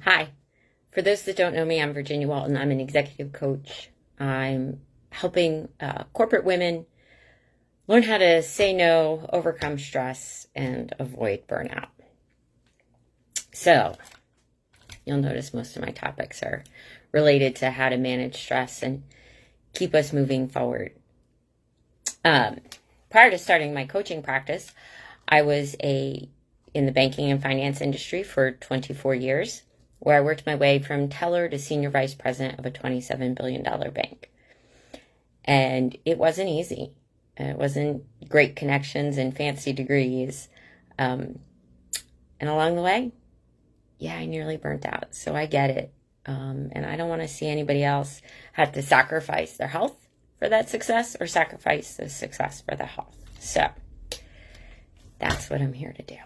Hi. For those that don't know me, I'm Virginia Walton. I'm an executive coach. I'm helping corporate women learn how to say no, overcome stress, and avoid burnout. So, you'll notice most of my topics are related to how to manage stress and keep us moving forward. Prior to starting my coaching practice, I was in the banking and finance industry for 24 years, where I worked my way from teller to senior vice president of a $27 billion bank. And it wasn't easy. It wasn't great connections and fancy degrees. And along the way, I nearly burnt out. So I get it. And I don't want to see anybody else have to sacrifice their health for that success or sacrifice the success for the health. So that's what I'm here to do.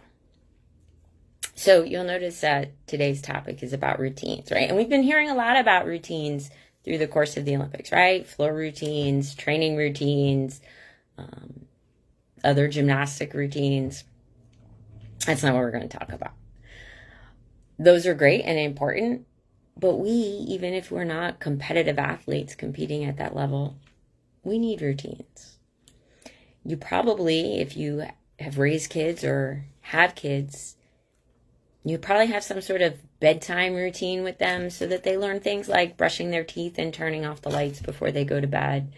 So you'll notice that today's topic is about routines, right? And we've been hearing a lot about routines through the course of the Olympics, right? Floor routines, training routines, other gymnastic routines. That's not what we're going to talk about. Those are great and important, but we, even if we're not competitive athletes competing at that level, we need routines. You probably, if you have raised kids or have kids, you probably have some sort of bedtime routine with them so that they learn things like brushing their teeth and turning off the lights before they go to bed.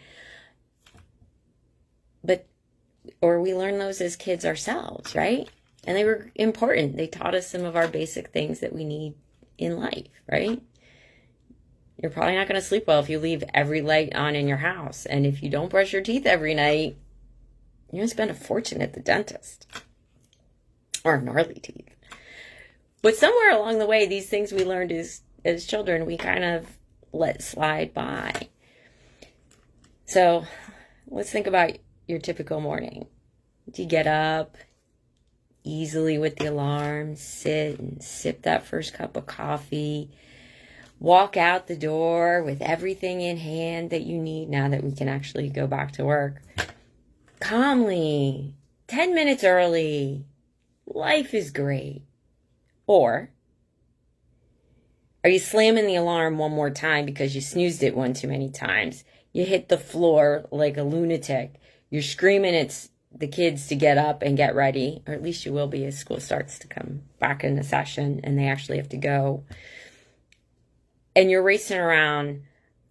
Or we learn those as kids ourselves, right? And they were important. They taught us some of our basic things that we need in life, right? You're probably not going to sleep well if you leave every light on in your house. And if you don't brush your teeth every night, you're going to spend a fortune at the dentist. Or gnarly teeth. But somewhere along the way, these things we learned as children, we kind of let slide by. So let's think about your typical morning. Do you get up easily with the alarm, sit and sip that first cup of coffee, walk out the door with everything in hand that you need now that we can actually go back to work? Calmly, 10 minutes early, life is great. Or are you slamming the alarm one more time because you snoozed it one too many times? You hit the floor like a lunatic. You're screaming at the kids to get up and get ready, or at least you will be as school starts to come back into session and they actually have to go. And you're racing around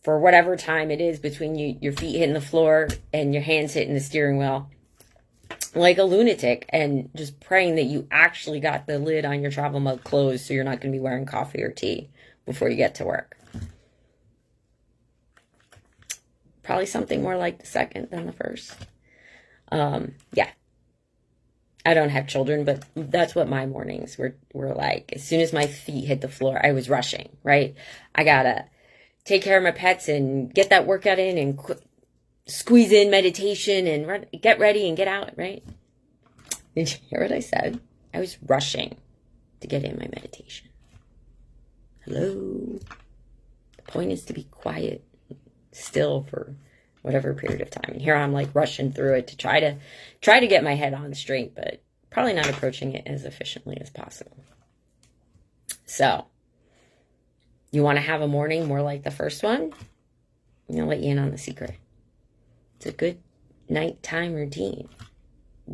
for whatever time it is between your feet hitting the floor and your hands hitting the steering wheel, like a lunatic, and just praying that you actually got the lid on your travel mug closed so you're not going to be wearing coffee or tea before you get to work. Probably something more like the second than the first. I don't have children, but that's what my mornings were like. As soon as my feet hit the floor, I was rushing, right? I gotta take care of my pets and get that workout in and squeeze in meditation and get ready and get out, right? Did you hear what I said? I was rushing to get in my meditation. Hello? The point is to be quiet, still for whatever period of time. And here I'm like rushing through it to try to get my head on straight, but probably not approaching it as efficiently as possible. So, you want to have a morning more like the first one? I'm going to let you in on the secret. It's a good nighttime routine.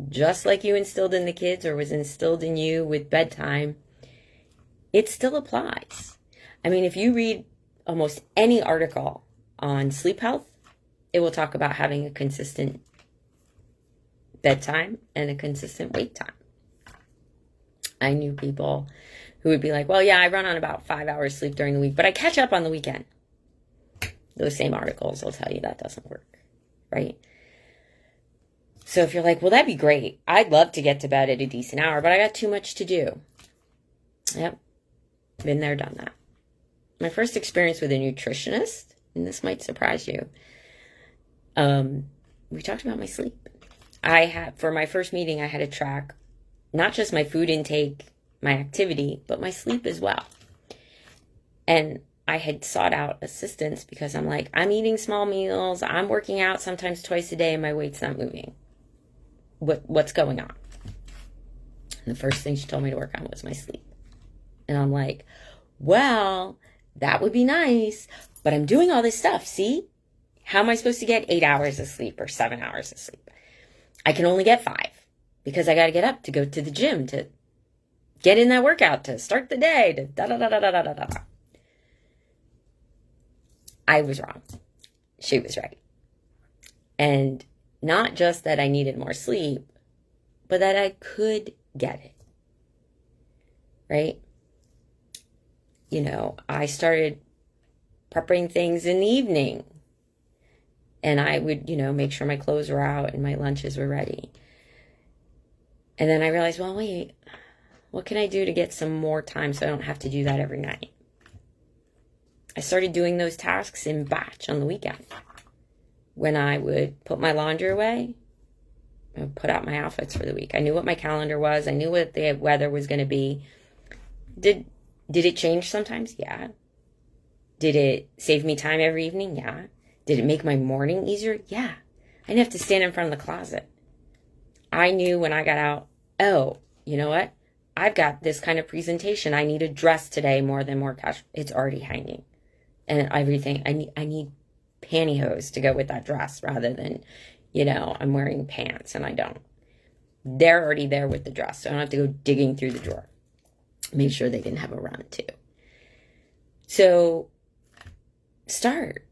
Just like you instilled in the kids or was instilled in you with bedtime, it still applies. I mean, if you read almost any article on sleep health, it will talk about having a consistent bedtime and a consistent wake time. I knew people who would be like, well, yeah, I run on about 5 hours sleep during the week, but I catch up on the weekend. Those same articles will tell you that doesn't work, right? So if you're like, well, that'd be great. I'd love to get to bed at a decent hour, but I got too much to do. Yep. Been there, done that. My first experience with a nutritionist, and this might surprise you, we talked about my sleep. For my first meeting, I had to track not just my food intake, my activity, but my sleep as well. And I had sought out assistance because I'm like, I'm eating small meals, I'm working out sometimes twice a day, and my weight's not moving. What's going on? And the first thing she told me to work on was my sleep. And I'm like, Well, that would be nice, but I'm doing all this stuff. See? How am I supposed to get 8 hours of sleep or 7 hours of sleep? I can only get 5 because I got to get up to go to the gym, to get in that workout, to start the day, to da-da-da-da-da-da-da. I was wrong. She was right. And not just that I needed more sleep, but that I could get it. Right? You know, I started prepping things in the evening. And I would, make sure my clothes were out and my lunches were ready. And then I realized, well, wait, what can I do to get some more time so I don't have to do that every night? I started doing those tasks in batch on the weekend. When I would put my laundry away, I would put out my outfits for the week. I knew what my calendar was. I knew what the weather was going to be. Did it change sometimes? Yeah. Did it save me time every evening? Yeah. Did it make my morning easier? Yeah. I didn't have to stand in front of the closet. I knew when I got out, oh, you know what? I've got this kind of presentation. I need a dress today more casual. It's already hanging. And everything. I need pantyhose to go with that dress rather than, I'm wearing pants and I don't. They're already there with the dress. So I don't have to go digging through the drawer. Make sure they didn't have a run too. So start.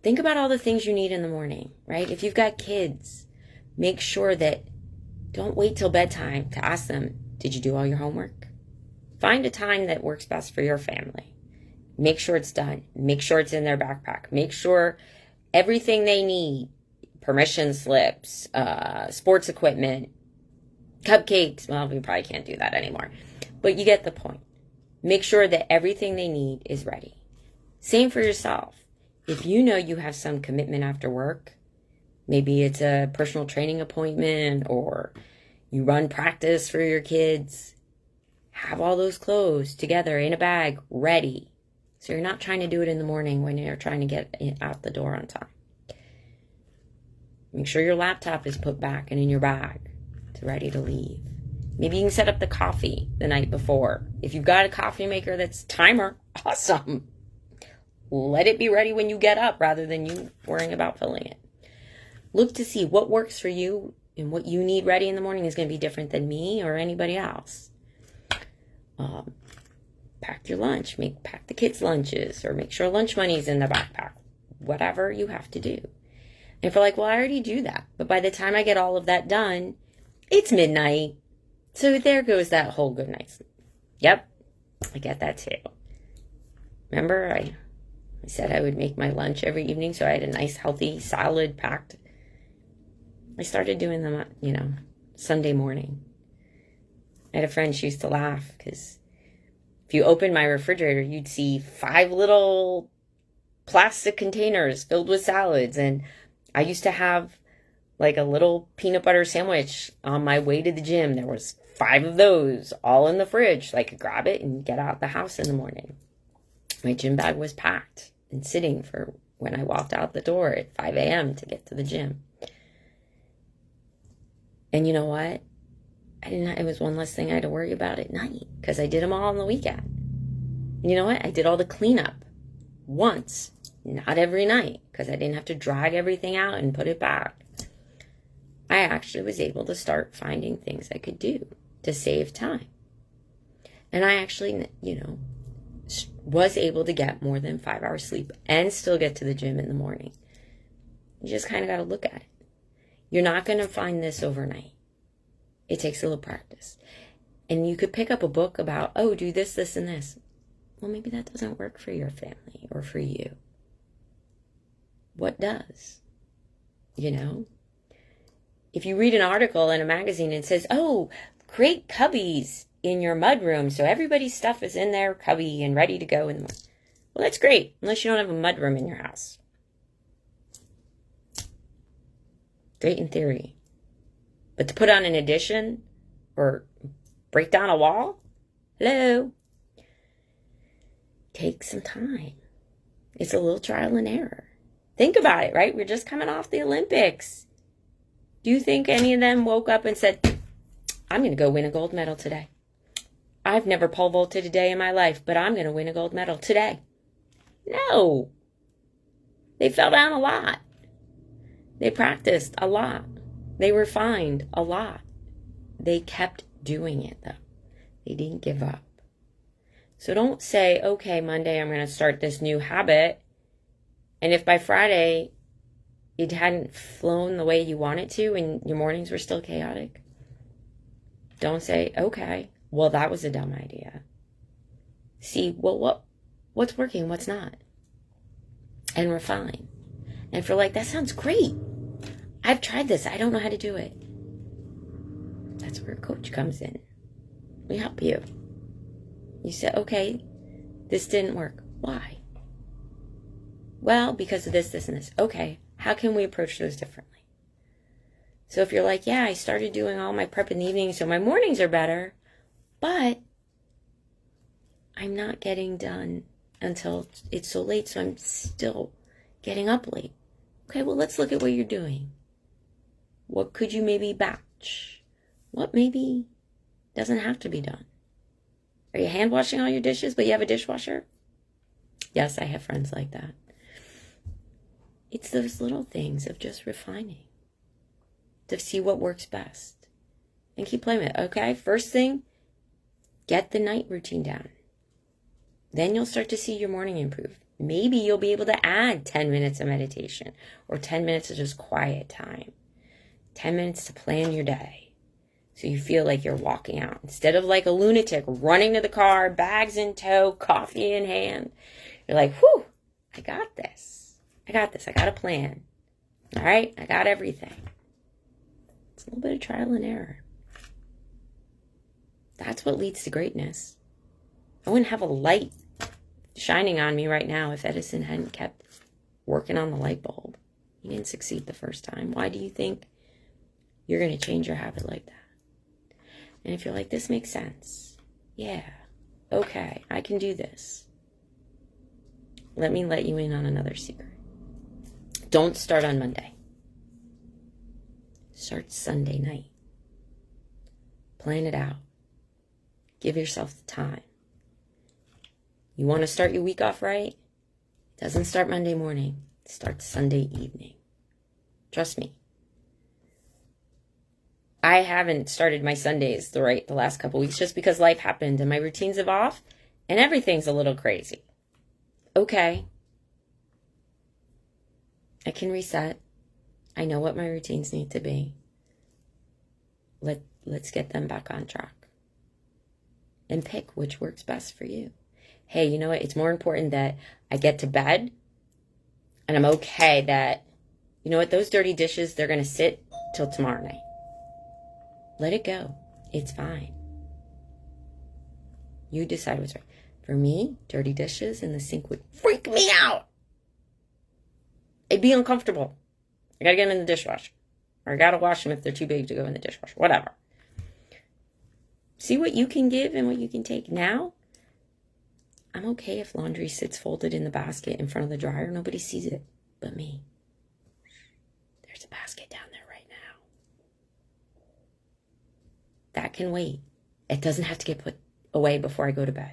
Think about all the things you need in the morning, right? If you've got kids, make sure that don't wait till bedtime to ask them, did you do all your homework? Find a time that works best for your family. Make sure it's done. Make sure it's in their backpack. Make sure everything they need, permission slips, sports equipment, cupcakes. Well, we probably can't do that anymore. But you get the point. Make sure that everything they need is ready. Same for yourself. If you know you have some commitment after work, maybe it's a personal training appointment or you run practice for your kids, have all those clothes together in a bag, ready. So you're not trying to do it in the morning when you're trying to get out the door on time. Make sure your laptop is put back and in your bag. It's ready to leave. Maybe you can set up the coffee the night before. If you've got a coffee maker that's timer, awesome. Let it be ready when you get up rather than you worrying about filling it. Look to see what works for you and what you need ready in the morning is going to be different than me or anybody else. Pack your lunch. Pack the kids' lunches or make sure lunch money's in the backpack. Whatever you have to do. And if you're like, well, I already do that. But by the time I get all of that done, it's midnight. So there goes that whole good night's sleep. Yep, I get that too. Remember, I said I would make my lunch every evening, so I had a nice, healthy salad packed. I started doing them, Sunday morning. I had a friend, she used to laugh, because if you open my refrigerator, you'd see 5 little plastic containers filled with salads, and I used to have like a little peanut butter sandwich on my way to the gym. There was 5 of those all in the fridge, so I could grab it and get out the house in the morning. My gym bag was packed and sitting for when I walked out the door at 5 a.m. to get to the gym. And you know what? It was one less thing I had to worry about at night because I did them all on the weekend. And you know what? I did all the cleanup once, not every night, because I didn't have to drag everything out and put it back. I actually was able to start finding things I could do to save time. And I actually, was able to get more than 5 hours sleep and still get to the gym in the morning. You just kind of got to look at it. You're not going to find this overnight. It takes a little practice. And you could pick up a book about, do this, this, and this. Well, maybe that doesn't work for your family or for you. What does? If you read an article in a magazine and it says, create cubbies in your mudroom so everybody's stuff is in their cubby and ready to go in the morning. Well, that's great, unless you don't have a mudroom in your house. Great in theory. But to put on an addition or break down a wall, hello, takes some time. It's a little trial and error. Think about it, right? We're just coming off the Olympics. Do you think any of them woke up and said, I'm going to go win a gold medal today? I've never pole vaulted a day in my life, but I'm going to win a gold medal today. No. They fell down a lot. They practiced a lot. They refined a lot. They kept doing it, though. They didn't give up. So don't say, okay, Monday I'm going to start this new habit. And if by Friday it hadn't flown the way you want it to and your mornings were still chaotic, don't say, okay, well, that was a dumb idea. See, well, what's working, what's not? And refine. And if you're like, that sounds great. I've tried this. I don't know how to do it. That's where a coach comes in. We help you. You say, okay, this didn't work. Why? Well, because of this, and this. Okay, how can we approach those differently? So if you're like, yeah, I started doing all my prep in the evening, so my mornings are better, but I'm not getting done until it's so late, so I'm still getting up late. Okay, well, let's look at what you're doing. What could you maybe batch? What maybe doesn't have to be done? Are you hand washing all your dishes, but you have a dishwasher? Yes, I have friends like that. It's those little things of just refining to see what works best and keep playing with it. Okay, first thing, get the night routine down. Then you'll start to see your morning improve. Maybe you'll be able to add 10 minutes of meditation or 10 minutes of just quiet time. 10 minutes to plan your day. So you feel like you're walking out. Instead of like a lunatic running to the car, bags in tow, coffee in hand. You're like, whew, I got this. I got this. I got a plan. All right? I got everything. It's a little bit of trial and error. That's what leads to greatness. I wouldn't have a light shining on me right now if Edison hadn't kept working on the light bulb. He didn't succeed the first time. Why do you think you're going to change your habit like that? And if you're like, this makes sense. Yeah. Okay, I can do this. Let me let you in on another secret. Don't start on Monday. Start Sunday night. Plan it out. Give yourself the time. You want to start your week off right? It doesn't start Monday morning. It starts Sunday evening. Trust me. I haven't started my Sundays the last couple weeks just because life happened and my routines have off and everything's a little crazy. Okay. I can reset. I know what my routines need to be. Let's get them back on track. And pick which works best for you. Hey, you know what? It's more important that I get to bed and I'm okay that, you know what? Those dirty dishes, they're going to sit till tomorrow night. Let it go. It's fine. You decide what's right. For me, dirty dishes in the sink would freak me out. It'd be uncomfortable. I gotta get them in the dishwasher. Or I gotta wash them if they're too big to go in the dishwasher. Whatever. See what you can give and what you can take. Now, I'm okay if laundry sits folded in the basket in front of the dryer. Nobody sees it but me. There's a basket down there right now. That can wait. It doesn't have to get put away before I go to bed.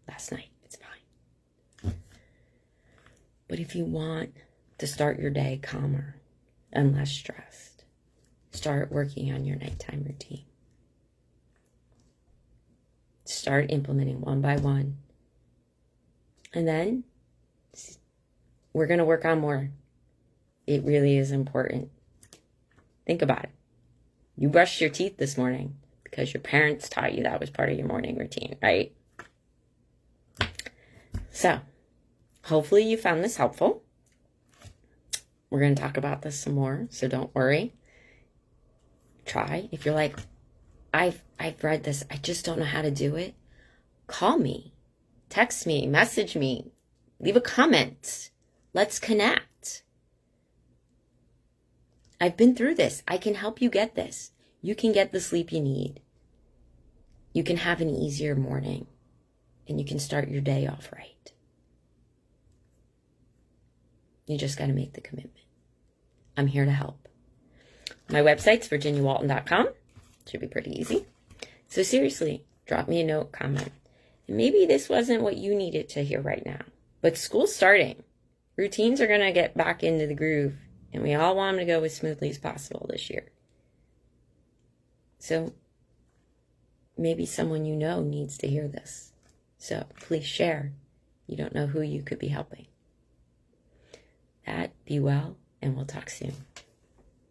Last night, it's fine. But if you want to start your day calmer and less stressed, start working on your nighttime routine. Start implementing one by one. And then we're going to work on more. It really is important. Think about it. You brushed your teeth this morning because your parents taught you that was part of your morning routine, right? So, hopefully you found this helpful. We're going to talk about this some more, so don't worry. Try. If you're like, I've read this, I just don't know how to do it. Call me, text me, message me, leave a comment. Let's connect. I've been through this. I can help you get this. You can get the sleep you need. You can have an easier morning, and you can start your day off right. You just got to make the commitment. I'm here to help. My website's virginiawalton.com. Should be pretty easy. So seriously, drop me a note, comment. And maybe this wasn't what you needed to hear right now, but school's starting. Routines are going to get back into the groove, and we all want them to go as smoothly as possible this year. So maybe someone you know needs to hear this. So please share. You don't know who you could be helping. Be well, and we'll talk soon.